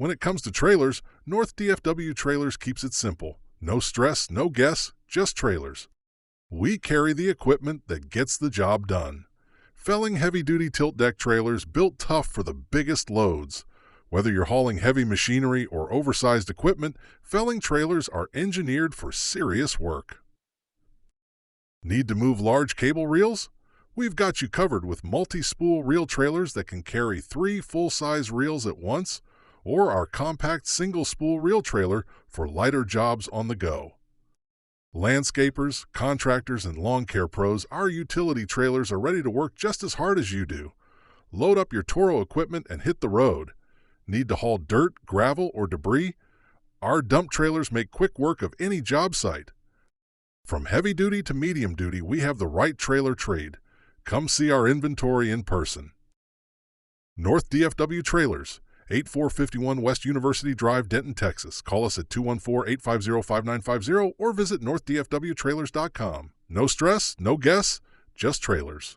When it comes to trailers, North DFW Trailers keeps it simple. No stress, no guess, just trailers. We carry the equipment that gets the job done. Felling heavy-duty tilt deck trailers built tough for the biggest loads. Whether you're hauling heavy machinery or oversized equipment, felling trailers are engineered for serious work. Need to move large cable reels? We've got you covered with multi-spool reel trailers that can carry 3 full-size reels at once, or our compact single-spool reel trailer for lighter jobs on the go. Landscapers, contractors, and lawn care pros, our utility trailers are ready to work just as hard as you do. Load up your Toro equipment and hit the road. Need to haul dirt, gravel, or debris? Our dump trailers make quick work of any job site. From heavy duty to medium duty, we have the right trailer trade. Come see our inventory in person. North DFW Trailers, 8451 West University Drive, Denton, Texas. Call us at 214-850-5950 or visit northdfwtrailers.com. No stress, no guess, just trailers.